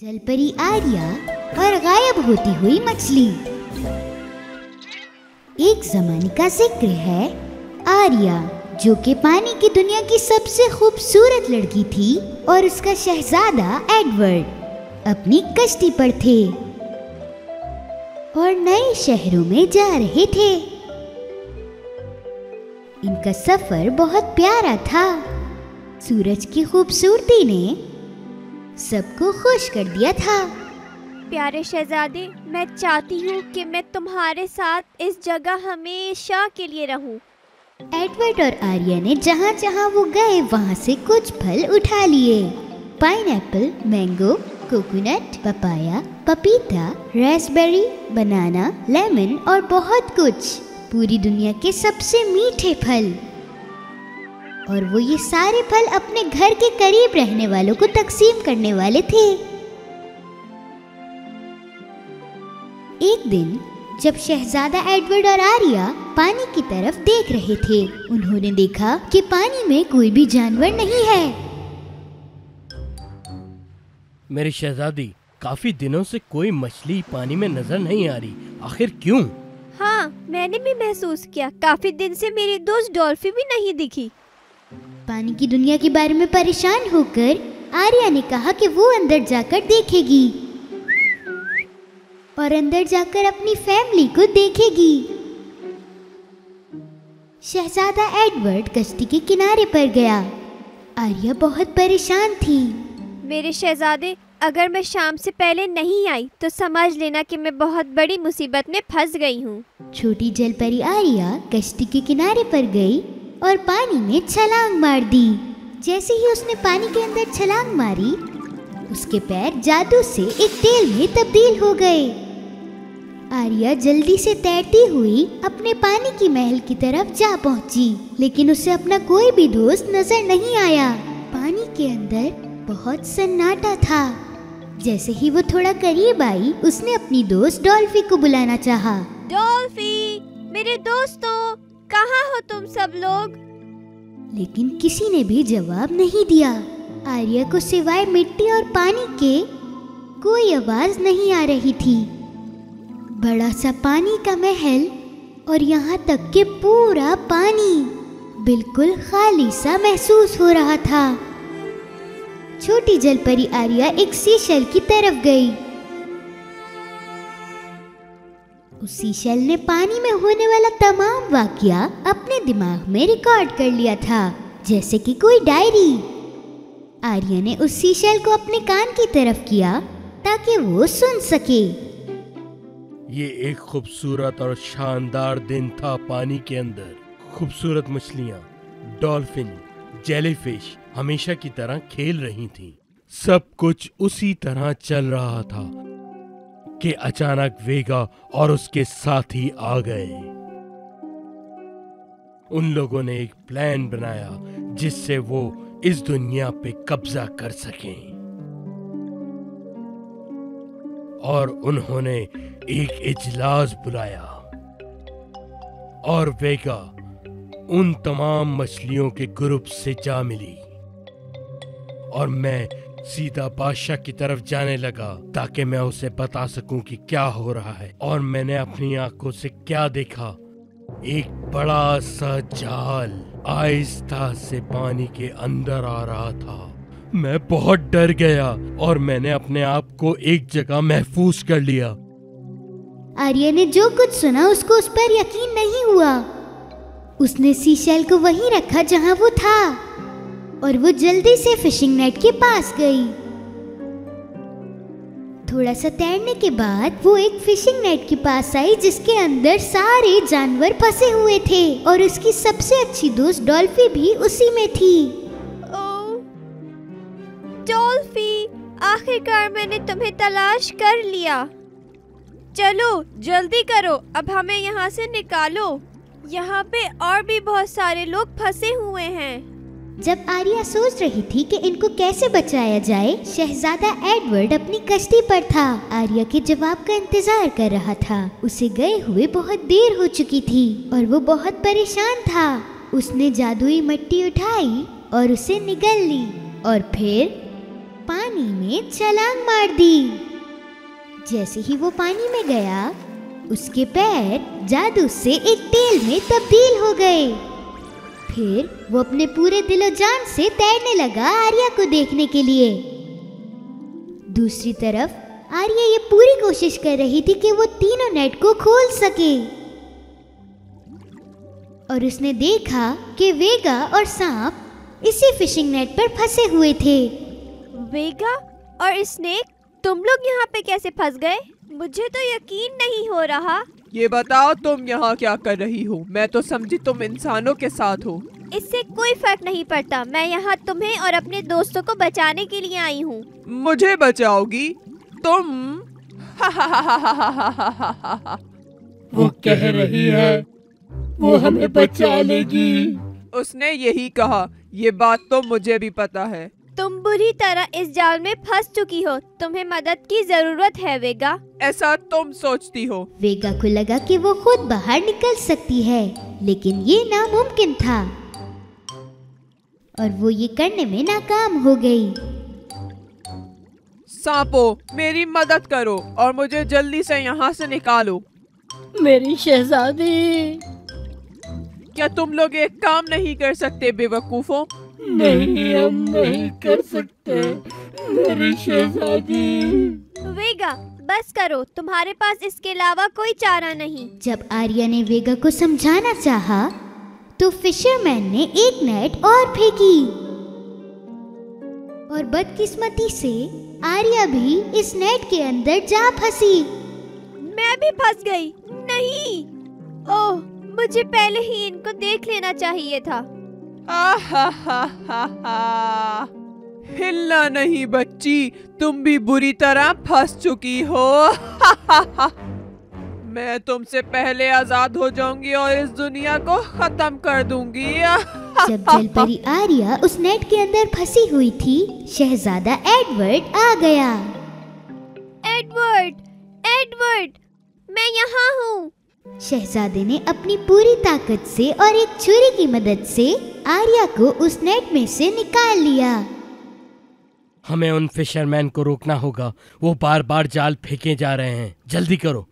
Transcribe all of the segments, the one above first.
जलपरी आर्या और गायब होती हुई मछली। एक जमाने का जिक्र है। आर्या जो कि पानी की दुनिया की सबसे खूबसूरत लड़की थी और उसका शहजादा एडवर्ड अपनी कश्ती पर थे और नए शहरों में जा रहे थे। इनका सफर बहुत प्यारा था। सूरज की खूबसूरती ने सबको खुश कर दिया था। प्यारे शहजादे, मैं चाहती हूँ कि मैं तुम्हारे साथ इस जगह हमेशा के लिए रहूं। एडवर्ड और आर्या ने जहाँ जहाँ वो गए वहाँ से कुछ फल उठा लिए। पाइनएप्पल, मैंगो, कोकोनट, पपाया, पपीता, रास्पबेरी, बनाना, लेमन और बहुत कुछ। पूरी दुनिया के सबसे मीठे फल। और वो ये सारे फल अपने घर के करीब रहने वालों को तकसीम करने वाले थे। एक दिन जब शहजादा एडवर्ड और आर्या पानी की तरफ देख रहे थे, उन्होंने देखा कि पानी में कोई भी जानवर नहीं है। मेरी शहजादी, काफी दिनों से कोई मछली पानी में नजर नहीं आ रही, आखिर क्यों? हाँ, मैंने भी महसूस किया। काफी दिन से मेरी दोस्त डॉल्फी भी नहीं दिखी। पानी की दुनिया के बारे में परेशान होकर आर्या ने कहा कि वो अंदर जाकर देखेगी और अंदर जाकर अपनी फैमिली को देखेगी। शहजादा एडवर्ड कश्ती के किनारे पर गया। आर्या बहुत परेशान थी। मेरे शहजादे, अगर मैं शाम से पहले नहीं आई तो समझ लेना कि मैं बहुत बड़ी मुसीबत में फंस गई हूँ। छोटी जलपरी आर्या कश्ती के किनारे पर गई और पानी में छलांग मार दी। जैसे ही उसने पानी के अंदर छलांग मारी, उसके पैर जादू से एक तेल में तब्दील हो गए। आर्या जल्दी से तैरती हुई अपने पानी की महल की तरफ जा पहुंची, लेकिन उसे अपना कोई भी दोस्त नजर नहीं आया। पानी के अंदर बहुत सन्नाटा था। जैसे ही वो थोड़ा करीब आई, उसने अपनी दोस्त डॉल्फी को बुलाना चाहा। डॉल्फी, मेरे दोस्तों, कहाँ हो तुम सब लोग? लेकिन किसी ने भी जवाब नहीं दिया। आर्या को सिवाय मिट्टी और पानी के कोई आवाज नहीं आ रही थी। बड़ा सा पानी का महल और यहाँ तक कि पूरा पानी बिल्कुल खाली सा महसूस हो रहा था। छोटी जलपरी आर्या एक सीशेल की तरफ गई। उस सीशेल ने पानी में होने वाला तमाम वाकया अपने दिमाग में रिकॉर्ड कर लिया था, जैसे कि कोई डायरी। आर्या ने उस सीशेल को अपने कान की तरफ किया ताकि वो सुन सके। ये एक खूबसूरत और शानदार दिन था। पानी के अंदर खूबसूरत मछलियाँ, डॉल्फिन, जेलीफिश हमेशा की तरह खेल रही थीं। सब कुछ उसी तरह चल रहा था कि अचानक वेगा और उसके साथी आ गए। उन लोगों ने एक प्लान बनाया जिससे वो इस दुनिया पे कब्जा कर सकें, और उन्होंने एक इजलास बुलाया। और वेगा उन तमाम मछलियों के ग्रुप से जा मिली और मैं सीधा बादशाह की तरफ जाने लगा ताकि मैं उसे बता सकूं कि क्या हो रहा है। और मैंने अपनी आंखों से क्या देखा, एक बड़ा सा जाल आहिस्ता से पानी के अंदर आ रहा था। मैं बहुत डर गया और मैंने अपने आप को एक जगह महफूज कर लिया। आर्या ने जो कुछ सुना उसको उस पर यकीन नहीं हुआ। उसने सीशेल को वहीं रखा जहां वो था और वो जल्दी से फिशिंग नेट के पास गई। थोड़ा सा तैरने के बाद वो एक फिशिंग नेट के पास आई जिसके अंदर सारे जानवर फंसे हुए थे और उसकी सबसे अच्छी दोस्त डॉल्फी भी उसी में थी। ओह, डॉल्फी, आखिरकार मैंने तुम्हें तलाश कर लिया। चलो जल्दी करो, अब हमें यहाँ से निकालो। यहाँ पे और भी बहुत सारे लोग फंसे हुए हैं। जब आर्या सोच रही थी कि इनको कैसे बचाया जाए, शहजादा एडवर्ड अपनी कश्ती पर था। आर्या के जवाब का इंतजार कर रहा था। उसे गए हुए बहुत देर हो चुकी थी और वो बहुत परेशान था। उसने जादुई मिट्टी उठाई और उसे निगल ली और फिर पानी में छलांग मार दी। जैसे ही वो पानी में गया, उसके पैर जादू से एक तेल में तब्दील हो गए। फिर वो अपने पूरे दिलो जान से तैरने लगा आर्या को देखने के लिए। दूसरी तरफ आर्या ये पूरी कोशिश कर रही थी कि वो तीनों नेट को खोल सके, और उसने देखा कि वेगा और सांप इसी फिशिंग नेट पर फंसे हुए थे। वेगा और स्नेक, तुम लोग यहाँ पे कैसे फंस गए? मुझे तो यकीन नहीं हो रहा। ये बताओ तुम यहाँ क्या कर रही हो? मैं तो समझी तुम इंसानों के साथ हो। इससे कोई फर्क नहीं पड़ता। मैं यहाँ तुम्हें और अपने दोस्तों को बचाने के लिए आई हूँ। मुझे बचाओगी तुम? वो कह रही है वो हमें बचा लेगी। उसने यही कहा। ये बात तो मुझे भी पता है। तुम बुरी तरह इस जाल में फंस चुकी हो। तुम्हें मदद की जरूरत है वेगा। ऐसा तुम सोचती हो? वेगा को लगा कि वो खुद बाहर निकल सकती है, लेकिन ये नामुमकिन था और वो ये करने में नाकाम हो गई। सांपों, मेरी मदद करो और मुझे जल्दी से यहाँ से निकालो। मेरी शहजादी। क्या तुम लोग एक काम नहीं कर सकते बेवकूफों? नहीं, हम नहीं कर सकते मेरी शहजादी। वेगा, बस करो। तुम्हारे पास इसके अलावा कोई चारा नहीं। जब आर्या ने वेगा को समझाना चाहा, तो फिशरमैन ने एक नेट और फेंकी और बदकिस्मती से आर्या भी इस नेट के अंदर जा फंसी। मैं भी फंस गई। नहीं, ओह, मुझे पहले ही इनको देख लेना चाहिए था। हिलना नहीं बच्ची, तुम भी बुरी तरह फंस चुकी हो। मैं तुमसे पहले आजाद हो जाऊंगी और इस दुनिया को खत्म कर दूंगी। जब जलपरी आर्या उस नेट के अंदर फंसी हुई थी, शहजादा एडवर्ड आ गया। एडवर्ड, एडवर्ड, मैं यहाँ हूँ। शहजादे ने अपनी पूरी ताकत से और एक छुरी की मदद से आर्या को उस नेट में से निकाल लिया। हमें उन फिशरमैन को रोकना होगा। वो बार बार जाल फेंके जा रहे हैं। जल्दी करो।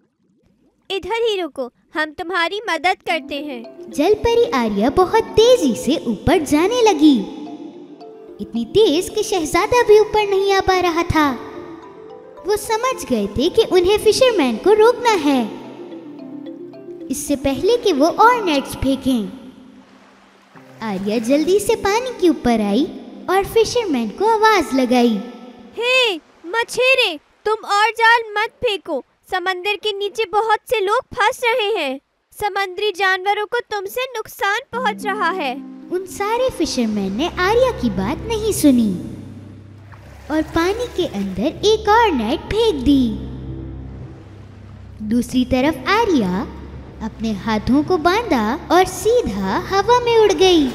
इधर ही रुको, हम तुम्हारी मदद करते हैं। जलपरी आर्या बहुत तेजी से ऊपर जाने लगी, इतनी तेज कि शहजादा भी ऊपर नहीं आ पा रहा था। वो समझ गए थे कि उन्हें फिशरमैन को रोकना है, इससे पहले कि वो और नेट्स फेंकें। आर्या जल्दी से पानी के ऊपर आई और फिशरमैन को आवाज लगाई। हे मछेरे, तुम और जाल मत फेंको। समंदर के नीचे बहुत से लोग फंस रहे हैं। समुद्री जानवरों को तुमसे नुकसान पहुंच रहा है। उन सारे फिशरमैन ने आर्या की बात नहीं सुनी और पानी के अंदर एक और नेट फेंक दी। दूसरी तरफ आर्या अपने हाथों को बांधा और सीधा हवा में उड़ गई।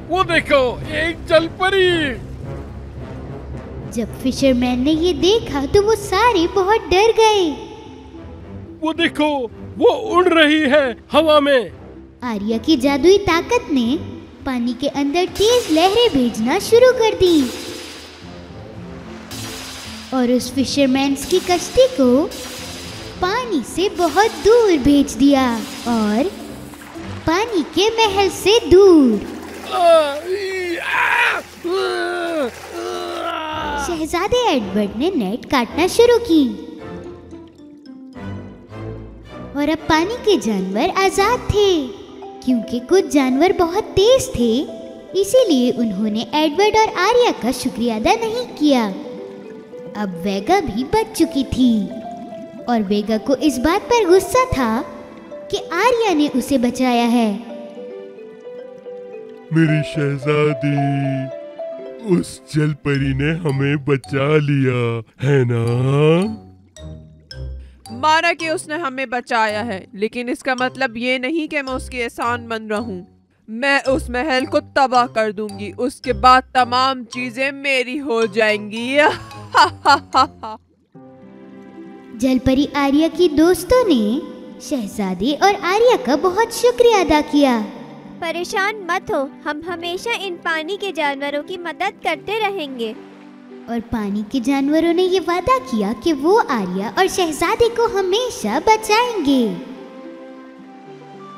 वो देखो, एक जलपरी। जब फिशरमैन ने ये देखा तो वो सारे बहुत डर गए। वो देखो, वो उड़ रही है हवा में। आर्या की जादुई ताकत ने पानी के अंदर तेज लहरें भेजना शुरू कर दी और उस फिशरमैन की कश्ती को पानी से बहुत दूर भेज दिया और पानी के महल से दूर। शहजादे एडवर्ड ने नेट काटना शुरू की और अब पानी के जानवर आजाद थे। क्योंकि कुछ जानवर बहुत तेज थे, इसीलिए उन्होंने एडवर्ड और आर्या का शुक्रिया अदा नहीं किया। अब वेगा भी बच चुकी थी और वेगा को इस बात पर गुस्सा था कि आर्या ने उसे बचाया है। मेरी शहजादी, उस जलपरी ने हमें बचा लिया है ना? माना कि उसने हमें बचाया है, लेकिन इसका मतलब ये नहीं कि मैं उसकी एहसान बन रहा हूँ। मैं उस महल को तबाह कर दूंगी, उसके बाद तमाम चीजें मेरी हो जाएंगी। जलपरी आर्या की दोस्तों ने शहजादे और आर्या का बहुत शुक्रिया अदा किया, परेशान मत हो, हम हमेशा इन पानी के जानवरों की मदद करते रहेंगे। और पानी के जानवरों ने ये वादा किया कि वो आर्या और शहजादे को हमेशा बचाएंगे।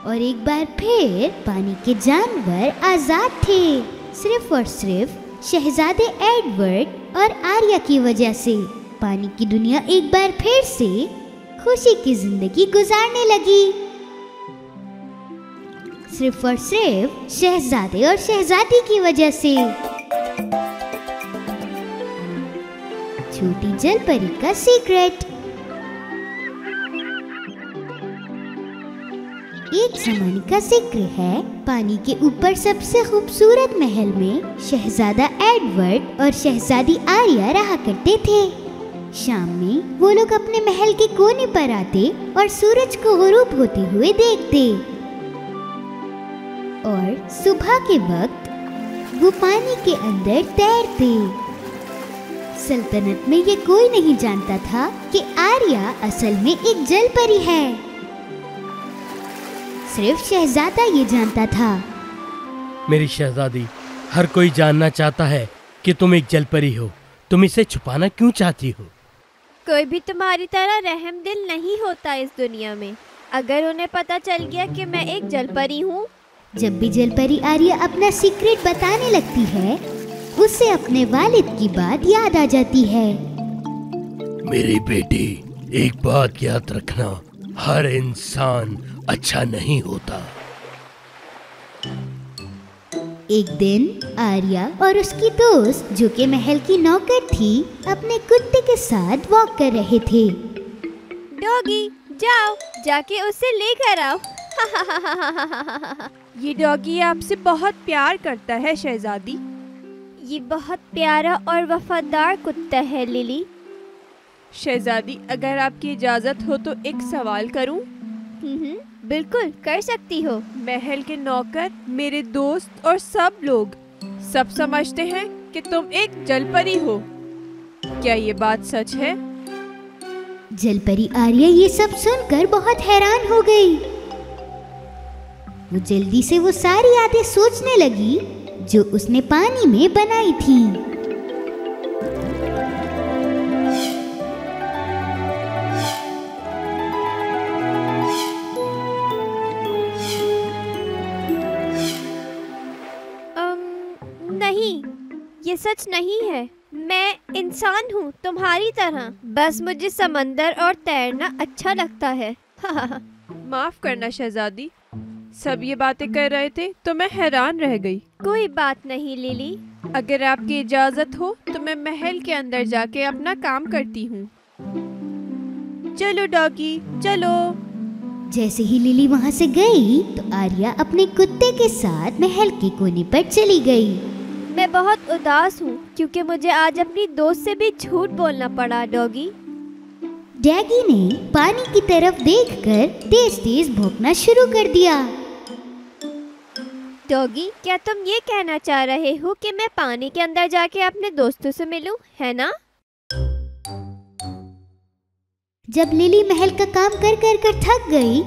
और एक बार फिर पानी के जानवर आजाद थे, सिर्फ और सिर्फ शहजादे एडवर्ड और आर्या की वजह से। पानी की दुनिया एक बार फिर से खुशी की जिंदगी गुजारने लगी, सिर्फ और सिर्फ शहजादे और शहजादी की वजह से। छोटी जल परी का सीक्रेट। एक जमाने का जिक्र है, पानी के ऊपर सबसे खूबसूरत महल में शहजादा एडवर्ड और शहजादी आर्या रहा करते थे। शाम में वो लोग अपने महल के कोने पर आते और सूरज को गुरूब होते हुए देखते, और सुबह के वक्त वो पानी के अंदर तैरते। सल्तनत में ये कोई नहीं जानता था कि आर्या असल में एक जल परी है, सिर्फ शहजादा ये जानता था। मेरी शहजादी, हर कोई जानना चाहता है कि तुम एक जलपरी हो। तुम इसे छुपाना क्यों चाहती हो? कोई भी तुम्हारी तरह रहम दिल नहीं होता इस दुनिया में। अगर उन्हें पता चल गया कि मैं एक जलपरी हूँ। जब भी जलपरी आर्या अपना सीक्रेट बताने लगती है, उसे अपने वालिद की बात याद आ जाती है। मेरी बेटी, एक बात याद रखना, हर इंसान अच्छा नहीं होता। एक दिन आर्या और उसकी दोस्त, जो कि महल की नौकर थी, अपने कुत्ते के साथ वॉक कर रहे थे। डॉगी, जाओ जाके उसे लेकर आओ। ये डॉगी आपसे बहुत प्यार करता है शहजादी। ये बहुत प्यारा और वफादार कुत्ता है लिली। शहजादी, अगर आपकी इजाजत हो तो एक सवाल करूं? बिल्कुल कर सकती हो। महल के नौकर, मेरे दोस्त और सब लोग सब समझते हैं कि तुम एक जलपरी हो। क्या ये बात सच है? जलपरी आर्या ये सब सुनकर बहुत हैरान हो गई। वो जल्दी से वो सारी यादें सोचने लगी जो उसने पानी में बनाई थी। नहीं, ये सच नहीं है। मैं इंसान हूँ तुम्हारी तरह, बस मुझे समंदर और तैरना अच्छा लगता है। माफ करना शहजादी, सब ये बातें कर रहे थे तो मैं हैरान रह गई। कोई बात नहीं लिली। अगर आपकी इजाजत हो तो मैं महल के अंदर जाके अपना काम करती हूँ। चलो डॉगी, चलो। जैसे ही लिली वहाँ से गई तो आर्या अपने कुत्ते के साथ महल के कोने पर चली गई। मैं बहुत उदास हूँ क्योंकि मुझे आज अपनी दोस्त से भी झूठ बोलना पड़ा। डॉगी, डैगी ने पानी की तरफ देखकर तेज तेज भौंकना शुरू कर दिया। डॉगी, क्या तुम ये कहना चाह रहे हो कि मैं पानी के अंदर जाके अपने दोस्तों से मिलूं, है ना? जब लिली महल का काम कर कर कर थक गई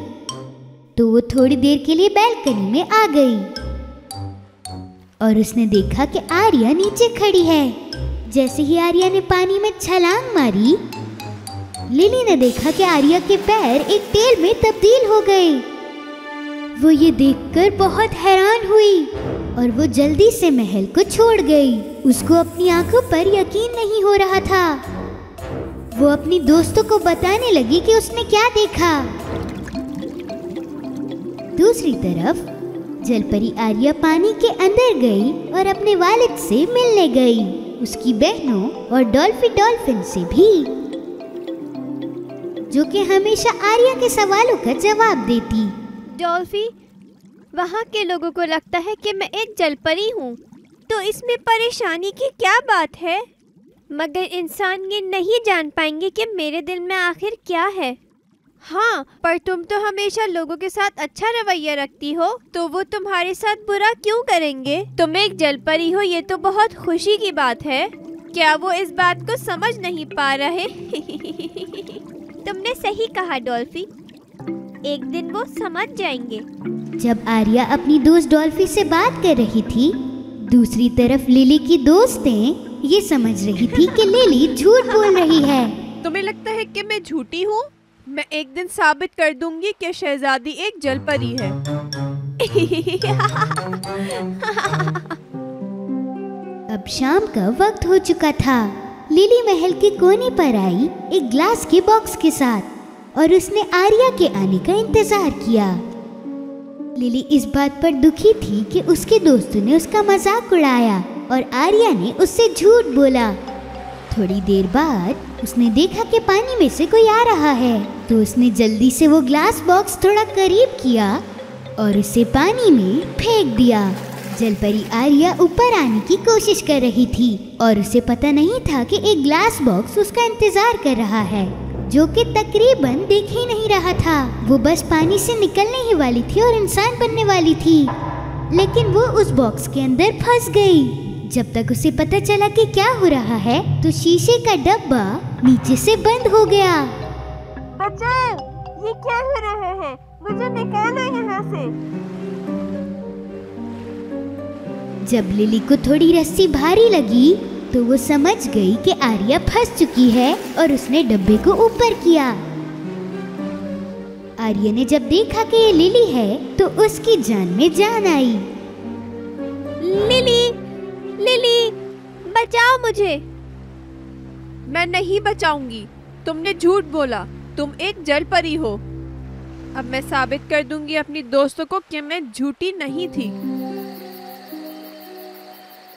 तो वो थोड़ी देर के लिए बैल्कनी में आ गई और उसने देखा कि आर्या नीचे खड़ी है। जैसे ही आर्या ने पानी में छलांग मारी, लिली ने देखा कि आर्या के पैर एक टेल में तब्दील हो गए। वो ये देखकर बहुत हैरान हुई और वो जल्दी से महल को छोड़ गई। उसको अपनी आंखों पर यकीन नहीं हो रहा था। वो अपनी दोस्तों को बताने लगी कि उसने क्या देखा। दूसरी तरफ जलपरी आर्या पानी के अंदर गई और अपने वालिद से मिलने गई, उसकी बहनों और डॉल्फिन से भी, जो कि हमेशा आर्या के सवालों का जवाब देती। डॉल्फी, वहाँ के लोगों को लगता है कि मैं एक जलपरी हूँ, तो इसमें परेशानी की क्या बात है? मगर इंसान ये नहीं जान पाएंगे कि मेरे दिल में आखिर क्या है। हाँ, पर तुम तो हमेशा लोगों के साथ अच्छा रवैया रखती हो, तो वो तुम्हारे साथ बुरा क्यों करेंगे? तुम एक जलपरी हो, ये तो बहुत खुशी की बात है। क्या वो इस बात को समझ नहीं पा रहे? तुमने सही कहा डॉल्फी, एक दिन वो समझ जाएंगे। जब आर्या अपनी दोस्त डॉल्फी से बात कर रही थी, दूसरी तरफ लिली की दोस्तें ये समझ रही थी कि लिली झूठ बोल रही है। तुम्हें लगता है कि मैं झूठी हूँ? मैं एक दिन साबित कर दूंगी कि शहजादी एक जलपरी है। अब शाम का वक्त हो चुका था। लिली महल के कोने पर आई एक ग्लास के बॉक्स के साथ और उसने आर्या के आने का इंतजार किया। लिली इस बात पर दुखी थी कि उसके दोस्तों ने उसका मजाक उड़ाया और आर्या ने उससे झूठ बोला। थोड़ी देर बाद उसने देखा कि पानी में से कोई आ रहा है, तो उसने जल्दी से वो ग्लास बॉक्स थोड़ा करीब किया और उसे पानी में फेंक दिया। जलपरी आर्या ऊपर आने की कोशिश कर रही थी और उसे पता नहीं था कि एक ग्लास बॉक्स उसका इंतजार कर रहा है, जो कि तकरीबन देख ही नहीं रहा था। वो बस पानी से निकलने ही वाली थी और इंसान बनने वाली थी, लेकिन वो उस बॉक्स के अंदर फंस गई। जब तक उसे पता चला कि क्या हो रहा है, तो शीशे का डब्बा नीचे से बंद हो गया। बचाओ! ये क्या हो रहा है? मुझे निकालो यहाँ से। जब लिली को थोड़ी रस्सी भारी लगी, तो वो समझ गई कि आर्या फंस चुकी है और उसने डब्बे को ऊपर किया। आर्या ने जब देखा कि ये लिली है, तो उसकी जान में जान आई। लिली, लिली, बचाओ मुझे। मैं नहीं बचाऊंगी। तुमने झूठ बोला। तुम एक जलपरी हो। अब मैं साबित कर दूंगी अपनी दोस्तों को कि मैं झूठी नहीं थी।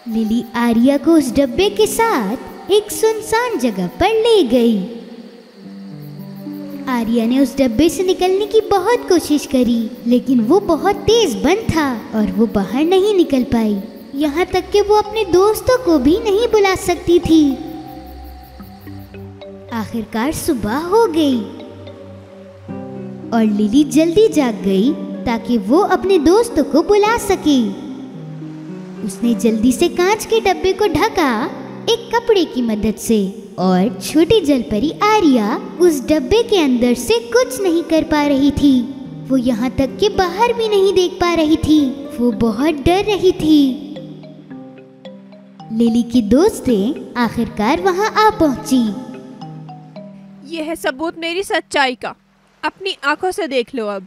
लिली आर्या को उस डब्बे के साथ एक सुनसान जगह पर ले गई। आर्या ने उस डब्बे से निकलने की बहुत कोशिश करी, लेकिन वो बहुत तेज बंद था और वो बाहर नहीं निकल पाई। यहाँ तक कि वो अपने दोस्तों को भी नहीं बुला सकती थी। आखिरकार सुबह हो गई और लिली जल्दी जाग गई ताकि वो अपने दोस्तों को बुला सके। उसने जल्दी से कांच के डब्बे को ढका एक कपड़े की मदद से, और छोटी जलपरी आर्या उस डब्बे के अंदर से कुछ नहीं कर पा रही थी। वो यहाँ तक कि बाहर भी नहीं देख पा रही थी। वो बहुत डर रही थी। लिली की दोस्तें आखिरकार वहाँ आ पहुंची। यह है सबूत मेरी सच्चाई का। अपनी आंखों से देख लो। अब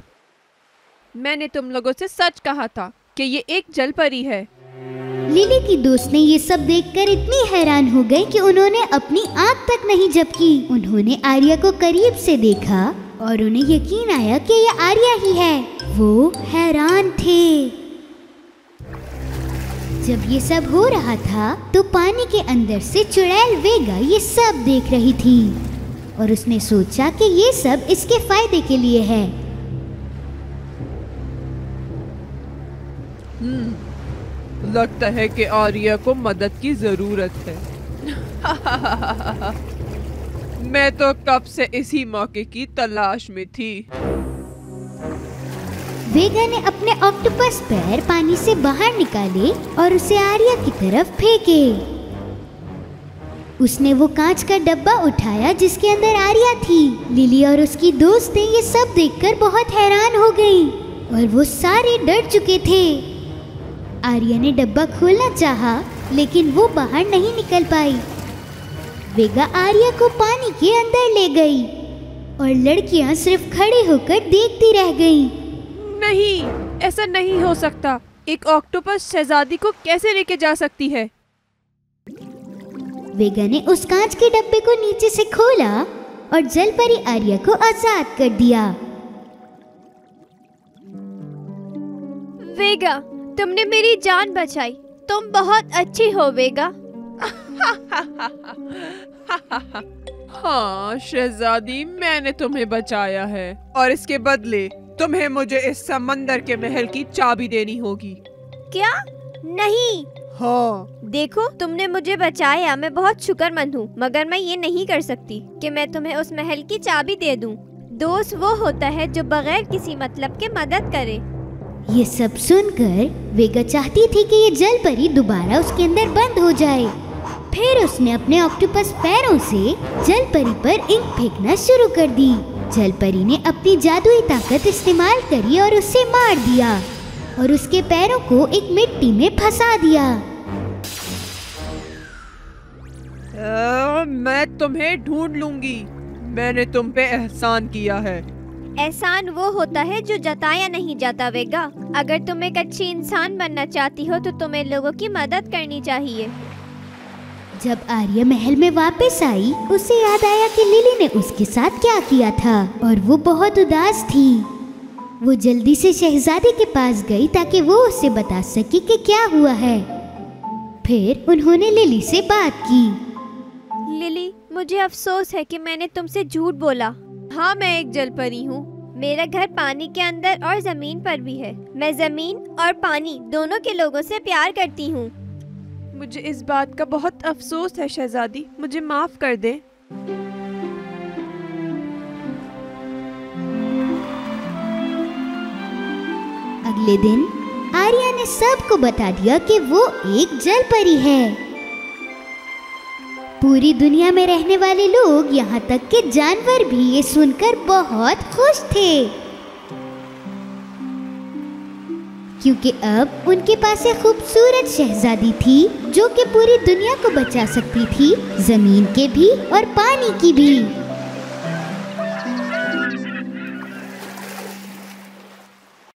मैंने तुम लोगों से सच कहा था कि ये एक जलपरी है। लिली की दोस्त ने ये सब देखकर इतनी हैरान हो गई कि उन्होंने अपनी आंख तक नहीं झपकी। उन्होंने आर्या को करीब से देखा और उन्हें यकीन आया कि ये आर्या ही है। वो हैरान थे। जब ये सब हो रहा था, तो पानी के अंदर से चुड़ैल वेगा ये सब देख रही थी और उसने सोचा कि ये सब इसके फायदे के लिए है। लगता है कि आर्या को मदद की जरूरत है। मैं तो कब से इसी मौके की तलाश में थी। वेगा ने अपने ऑक्टोपस पैर पानी से बाहर निकाले और उसे आर्या की तरफ फेंके। उसने वो कांच का डब्बा उठाया जिसके अंदर आर्या थी। लिली और उसकी दोस्तें ये सब देखकर बहुत हैरान हो गईं और वो सारे डर चुके थे। आर्या ने डब्बा खोलना चाहा, लेकिन वो बाहर नहीं निकल पाई। वेगा आर्या को पानी के अंदर ले गई और लड़कियां सिर्फ खड़े होकर देखती रह गईं। नहीं, ऐसा नहीं हो सकता। एक ऑक्टोपस शहजादी को कैसे लेके जा सकती है? वेगा ने उस कांच के डब्बे को नीचे से खोला और जलपरी आर्या को आजाद कर दिया। वेगा, तुमने मेरी जान बचाई। तुम बहुत अच्छी हो वेगा। हाँ शहजादी, मैंने तुम्हें बचाया है और इसके बदले तुम्हें मुझे इस समंदर के महल की चाबी देनी होगी। क्या? नहीं। हाँ। देखो, तुमने मुझे बचाया। मैं बहुत शुक्रमंद हूँ, मगर मैं ये नहीं कर सकती कि मैं तुम्हें उस महल की चाबी दे दूँ। दोस्त वो होता है जो बगैर किसी मतलब के मदद करे। ये सब सुनकर वेगा चाहती थी कि ये जलपरी दोबारा उसके अंदर बंद हो जाए। फिर उसने अपने ऑक्टोपस पैरों से जलपरी पर इंक फेंकना शुरू कर दी। जल परी ने अपनी जादुई ताकत इस्तेमाल करी और उसे मार दिया और उसके पैरों को एक मिट्टी में फंसा दिया। मैं तुम्हें ढूंढ लूंगी। मैंने तुम पे एहसान किया है। एहसान वो होता है जो जताया नहीं जाता वेगा। अगर तुम एक अच्छी इंसान बनना चाहती हो तो तुम्हें लोगों की मदद करनी चाहिए। जब आर्या महल में वापस आई, उसे याद आया कि लिली ने उसके साथ क्या किया था और वो बहुत उदास थी। वो जल्दी से शहजादी के पास गई ताकि वो उसे बता सके कि क्या हुआ है। फिर उन्होंने लिली से बात की। लिली, मुझे अफसोस है कि मैंने तुमसे झूठ बोला। हाँ, मैं एक जल परी हूँ। मेरा घर पानी के अंदर और जमीन पर भी है। मैं जमीन और पानी दोनों के लोगों से प्यार करती हूँ। मुझे इस बात का बहुत अफसोस है शहजादी, मुझे माफ कर दे। अगले दिन आर्या ने सबको बता दिया कि वो एक जल परी है। पूरी दुनिया में रहने वाले लोग, यहाँ तक कि जानवर भी ये सुनकर बहुत खुश थे, क्योंकि अब उनके पास एक खूबसूरत शहजादी थी जो कि पूरी दुनिया को बचा सकती थी, जमीन के भी और पानी की भी।